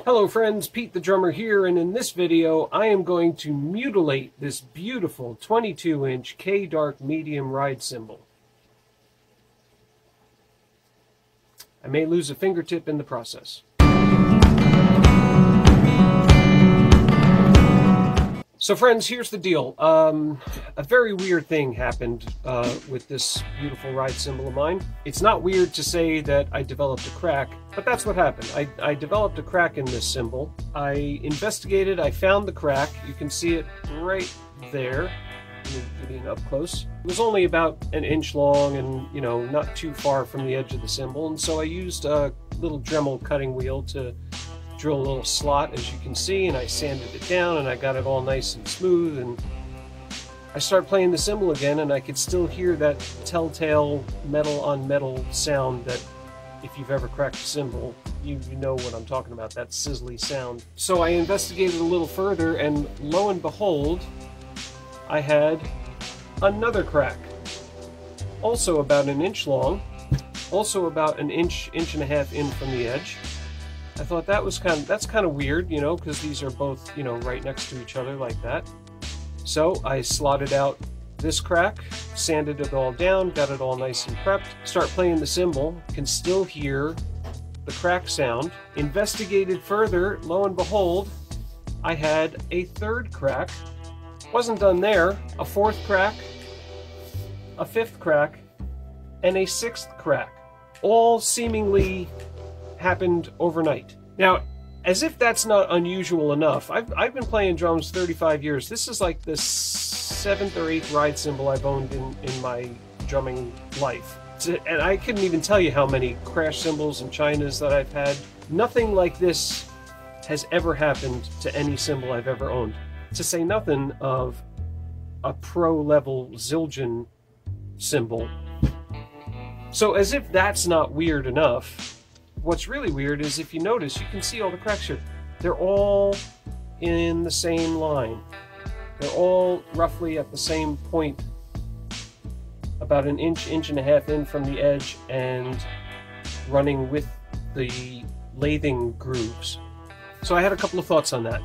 Hello friends, Pete the drummer here, and in this video I am going to mutilate this beautiful 22-inch K-Dark medium ride cymbal. I may lose a fingertip in the process. So friends, here's the deal. A very weird thing happened with this beautiful ride cymbal of mine. It's not weird to say that I developed a crack, but that's what happened. I developed a crack in this cymbal. I investigated, I found the crack. You can see it right there. Let me give you an up close. It was only about an inch long and, you know, not too far from the edge of the cymbal. And so I used a little Dremel cutting wheel to drill a little slot, as you can see, and I sanded it down and I got it all nice and smooth, and I start playing the cymbal again and I could still hear that telltale metal on metal sound that if you've ever cracked a cymbal, you know what I'm talking about, that sizzly sound. So I investigated a little further and lo and behold, I had another crack, also about an inch long, also about an inch and a half in from the edge. I thought that's kind of weird, you know, because these are both, you know, right next to each other like that. So I slotted out this crack, sanded it all down, got it all nice and prepped. Start playing the cymbal, can still hear the crack sound. Investigated further, lo and behold, I had a third crack. Wasn't done there. A fourth crack, a fifth crack, and a sixth crack. All seemingly happened overnight. Now, as if that's not unusual enough, I've been playing drums 35 years. This is like the 7th or 8th ride cymbal I've owned in my drumming life. And I couldn't even tell you how many crash cymbals and chinas that I've had. Nothing like this has ever happened to any cymbal I've ever owned. To say nothing of a pro-level Zildjian cymbal. So as if that's not weird enough, what's really weird is if you notice, you can see all the cracks here. They're all in the same line. They're all roughly at the same point, about an inch and a half in from the edge and running with the lathing grooves. So I had a couple of thoughts on that.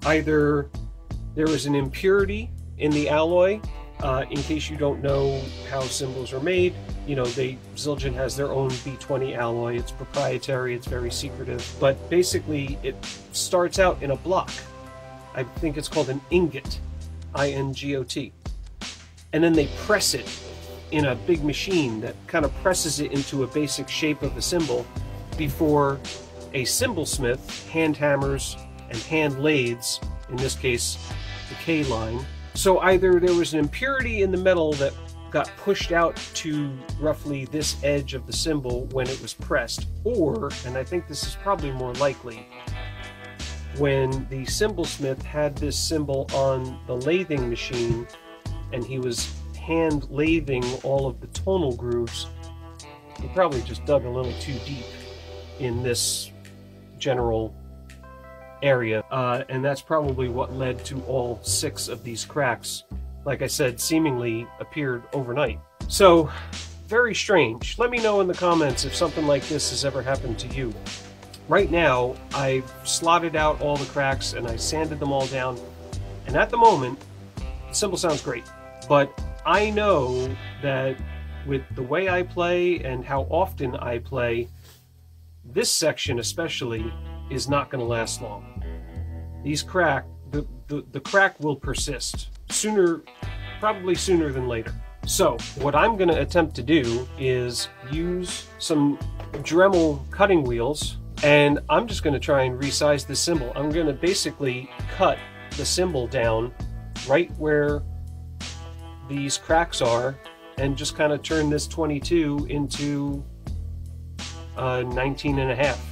Either there was an impurity in the alloy. In case you don't know how cymbals are made, you know, Zildjian has their own B20 alloy. It's proprietary, it's very secretive, but basically it starts out in a block. I think it's called an ingot, I-N-G-O-T. And then they press it in a big machine that kind of presses it into a basic shape of the cymbal before a cymbalsmith hand hammers and hand lathes, in this case, the K line. So either there was an impurity in the metal that got pushed out to roughly this edge of the cymbal when it was pressed, or, and I think this is probably more likely, when the cymbalsmith had this cymbal on the lathing machine and he was hand lathing all of the tonal grooves, he probably just dug a little too deep in this general area, and that's probably what led to all 6 of these cracks. Like I said, seemingly appeared overnight. So, very strange. Let me know in the comments if something like this has ever happened to you. Right now, I've slotted out all the cracks and I sanded them all down, and at the moment, the cymbal sounds great. But I know that with the way I play and how often I play, this section especially is not going to last long. These crack, the crack will persist sooner, probably sooner than later. So what I'm going to attempt to do is use some Dremel cutting wheels, and I'm just going to try and resize this cymbal. I'm going to basically cut the cymbal down right where these cracks are and just kind of turn this 22 into 19 and a half.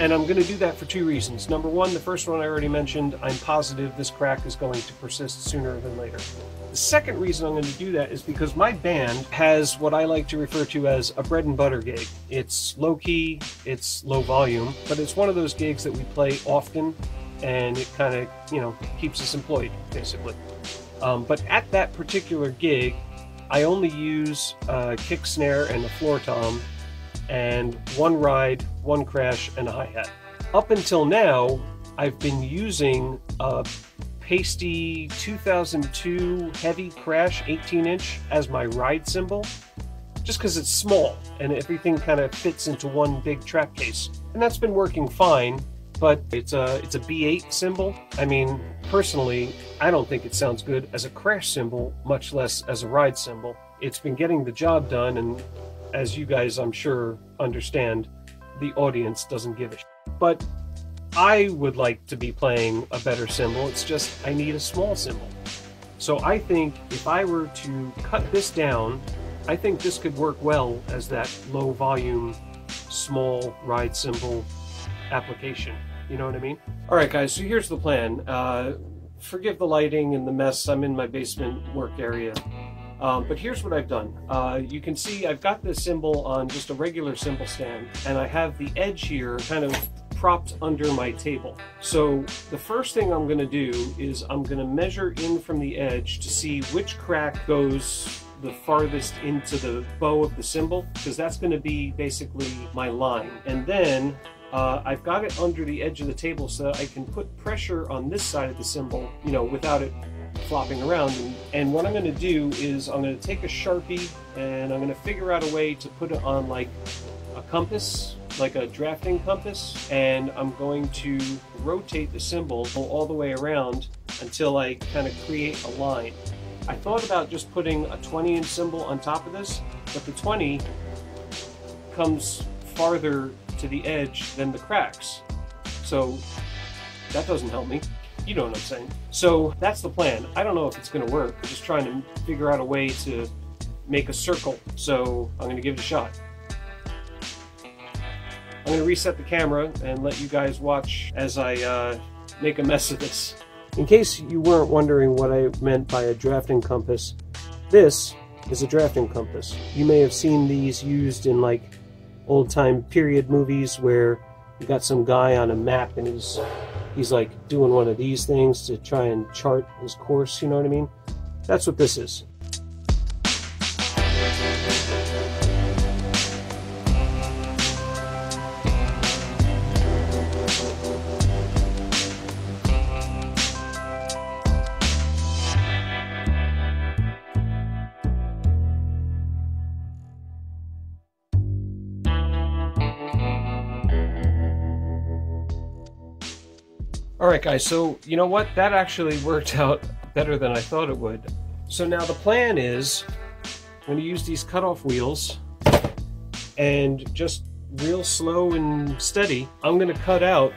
And I'm going to do that for 2 reasons. Number one, the first one I already mentioned, I'm positive this crack is going to persist sooner than later. The second reason I'm going to do that is because my band has what I like to refer to as a bread and butter gig. It's low key, it's low volume, but it's one of those gigs that we play often and it kind of, you know, keeps us employed, basically. But at that particular gig, I only use a kick snare and a floor tom, and one ride, one crash, and a hi-hat. Up until now, I've been using a pasty 2002 Heavy Crash 18-inch as my ride cymbal, just because it's small and everything kind of fits into one big trap case. And that's been working fine, but it's a B8 cymbal. I mean, personally, I don't think it sounds good as a crash cymbal, much less as a ride cymbal. It's been getting the job done, and as you guys, I'm sure, understand, the audience doesn't give a shit. But I would like to be playing a better cymbal. It's just I need a small cymbal. So I think if I were to cut this down, I think this could work well as that low volume, small ride cymbal application. You know what I mean? All right, guys, so here's the plan. Forgive the lighting and the mess. I'm in my basement work area. But here's what I've done. You can see I've got this cymbal on just a regular cymbal stand, and I have the edge here kind of propped under my table. So the first thing I'm going to do is I'm going to measure in from the edge to see which crack goes the farthest into the bow of the cymbal, because that's going to be basically my line. And then I've got it under the edge of the table so that I can put pressure on this side of the cymbal, you know, without it flopping around. And what I'm going to do is I'm going to take a Sharpie and I'm going to figure out a way to put it on like a compass, like a drafting compass, and I'm going to rotate the cymbal all the way around until I kind of create a line. I thought about just putting a 20-inch cymbal on top of this, but the 20 comes farther to the edge than the cracks, so that doesn't help me. You know what I'm saying? So that's the plan. I don't know if it's going to work. I'm just trying to figure out a way to make a circle, so I'm going to give it a shot. I'm going to reset the camera and let you guys watch as I make a mess of this. In case you weren't wondering what I meant by a drafting compass, this is a drafting compass. You may have seen these used in like old-time period movies where you got some guy on a map and he's like doing one of these things to try and chart his course, you know what I mean? That's what this is. Alright guys, so you know what? That actually worked out better than I thought it would. So now the plan is I'm going to use these cutoff wheels and just real slow and steady, I'm going to cut out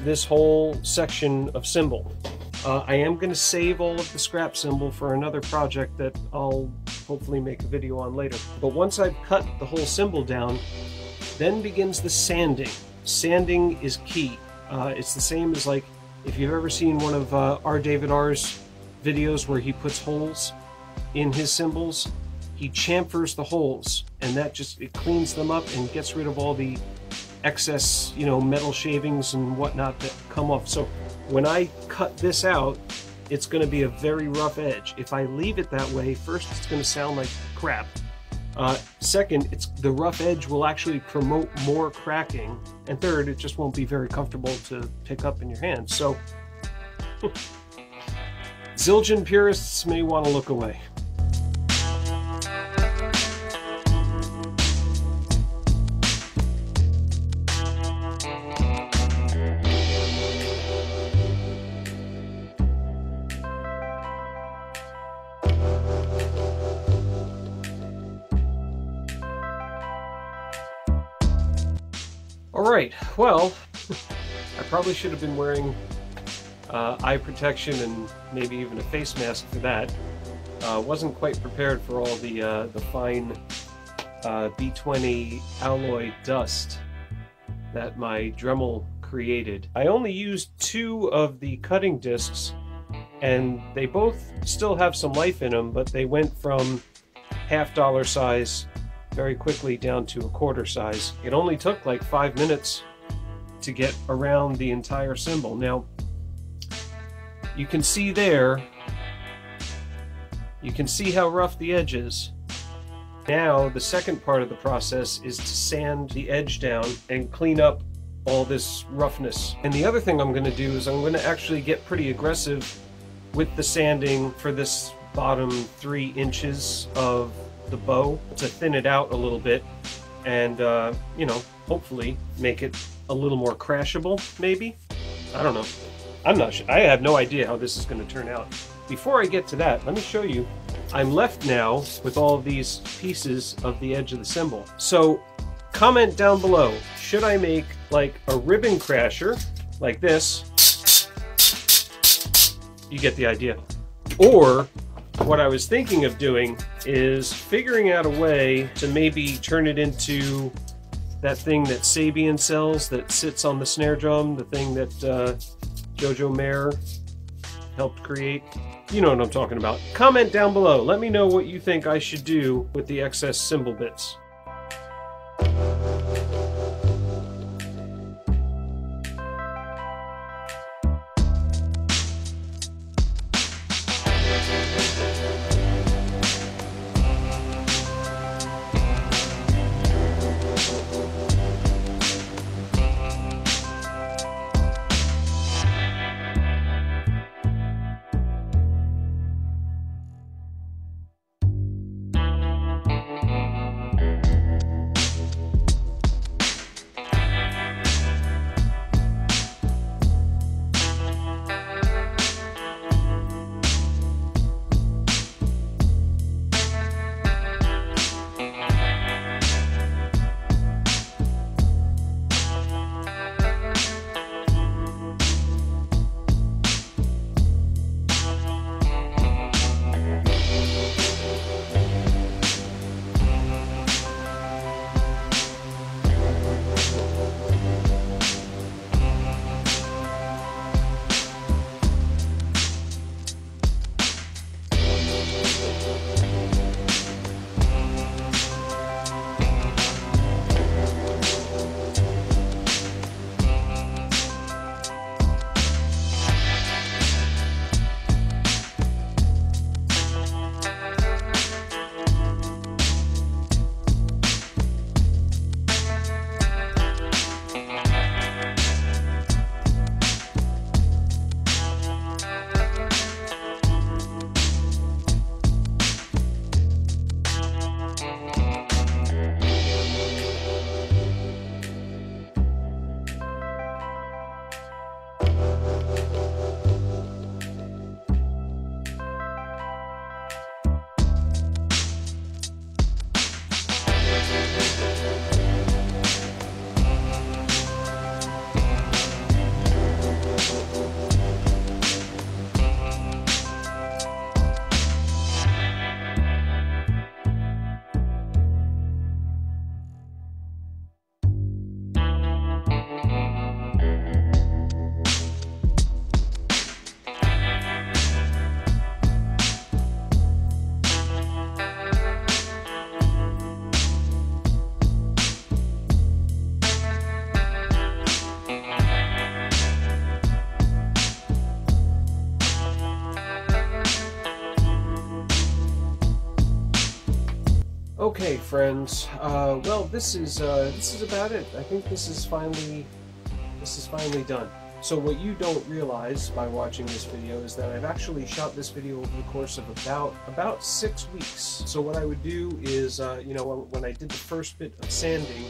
this whole section of cymbal. I am going to save all of the scrap cymbal for another project that I'll hopefully make a video on later. But once I've cut the whole cymbal down, then begins the sanding. Sanding is key. It's the same as like if you've ever seen one of R. David R's videos where he puts holes in his cymbals, he chamfers the holes, and that just, it cleans them up and gets rid of all the excess, you know, metal shavings and whatnot that come off. So when I cut this out, it's going to be a very rough edge. If I leave it that way, first it's going to sound like crap. Second, the rough edge will actually promote more cracking. And third, it just won't be very comfortable to pick up in your hands. So, Zildjian purists may want to look away. Alright, well, I probably should have been wearing eye protection and maybe even a face mask for that. Wasn't quite prepared for all the fine B20 alloy dust that my Dremel created. I only used 2 of the cutting discs, and they both still have some life in them, but they went from $half size very quickly down to a quarter size. It only took like 5 minutes to get around the entire cymbal. Now, you can see there, you can see how rough the edge is. Now, the second part of the process is to sand the edge down and clean up all this roughness. And the other thing I'm going to do is I'm going to actually get pretty aggressive with the sanding for this bottom 3 inches of the bow to thin it out a little bit and, you know, hopefully make it a little more crashable, maybe? I don't know. I'm not sure. I have no idea how this is going to turn out. Before I get to that, let me show you. I'm left now with all of these pieces of the edge of the cymbal. So comment down below, should I make like a ribbon crasher like this? You get the idea. Or what I was thinking of doing is figuring out a way to maybe turn it into that thing that Sabian sells that sits on the snare drum, the thing that Jojo Mayer helped create. You know what I'm talking about. Comment down below. Let me know what you think I should do with the excess cymbal bits. Okay, friends. Well, this is about it. I think this is finally done. So what you don't realize by watching this video is that I've actually shot this video over the course of about 6 weeks. So what I would do is, you know, when I did the first bit of sanding,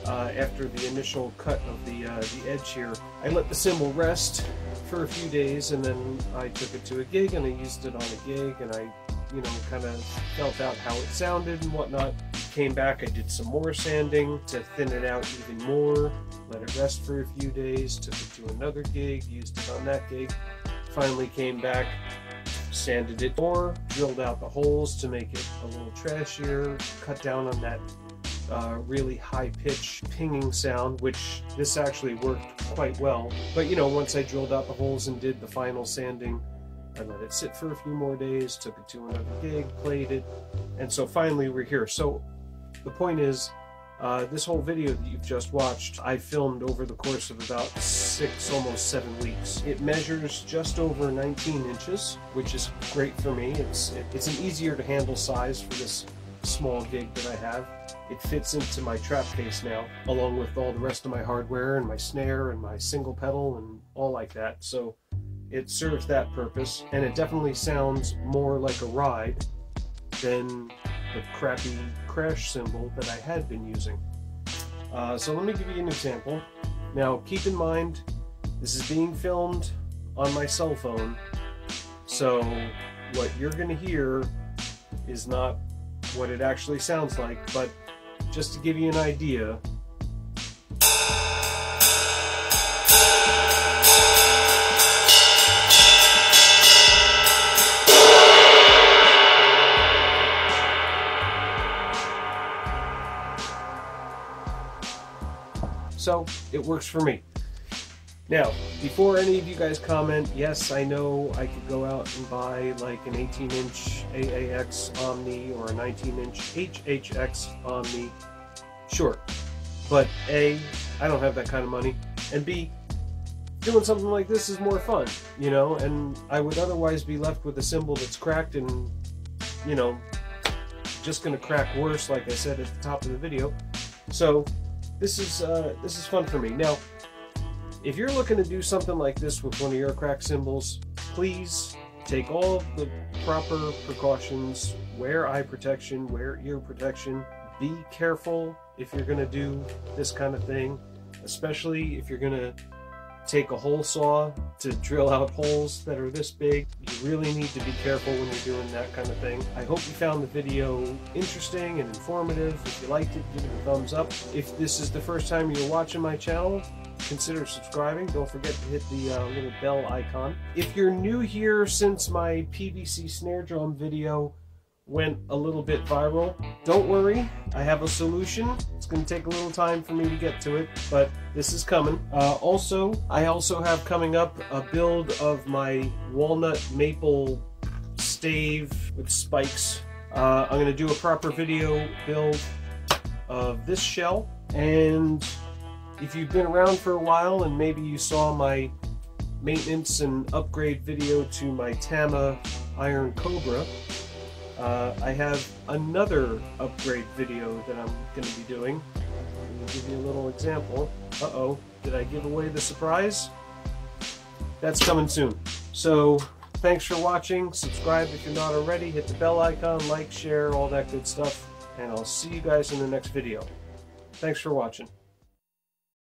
after the initial cut of the edge here, I let the cymbal rest for a few days, and then I took it to a gig and I used it on a gig, and I, you know, kind of felt out how it sounded and whatnot. Came back, I did some more sanding to thin it out even more, let it rest for a few days, took it to another gig, used it on that gig, finally came back, sanded it more, drilled out the holes to make it a little trashier, cut down on that really high-pitched pinging sound, which this actually worked quite well. But you know, once I drilled out the holes and did the final sanding, I let it sit for a few more days, took it to another gig, played it, and so finally we're here. So the point is, this whole video that you've just watched, I filmed over the course of about 6, almost 7 weeks. It measures just over 19 inches, which is great for me. It's an easier to handle size small gig that I have. It fits into my trap case now, along with all the rest of my hardware and my snare and my single pedal and all like that. So it serves that purpose, and it definitely sounds more like a ride than the crappy crash cymbal that I had been using. So let me give you an example. Now keep in mind, this is being filmed on my cell phone, so what you're going to hear is not what it actually sounds like, but just to give you an idea. So it works for me. Now, before any of you guys comment, yes, I know I could go out and buy like an 18-inch AAX Omni or a 19-inch HHX Omni. Sure. But A, I don't have that kind of money, and B, doing something like this is more fun, you know, and I would otherwise be left with a cymbal that's cracked and, you know, just gonna crack worse, like I said at the top of the video. So this is fun for me. Now, if you're looking to do something like this with one of your crack cymbals, please take all of the proper precautions. Wear eye protection, wear ear protection. Be careful if you're going to do this kind of thing, especially if you're going to take a hole saw to drill out holes that are this big. You really need to be careful when you're doing that kind of thing. I hope you found the video interesting and informative. If you liked it, give it a thumbs up. If this is the first time you're watching my channel, consider subscribing. Don't forget to hit the little bell icon. If you're new here since my PVC snare drum video went a little bit viral, don't worry, I have a solution. It's going to take a little time for me to get to it, but this is coming. I also have coming up a build of my walnut maple stave with spikes. I'm going to do a proper video build of this shell, and if you've been around for a while and maybe you saw my maintenance and upgrade video to my Tama Iron Cobra, I have another upgrade video that I'm going to be doing. I'll give you a little example. Uh-oh, did I give away the surprise? That's coming soon. So, thanks for watching. Subscribe if you're not already. Hit the bell icon, like, share, all that good stuff. And I'll see you guys in the next video. Thanks for watching.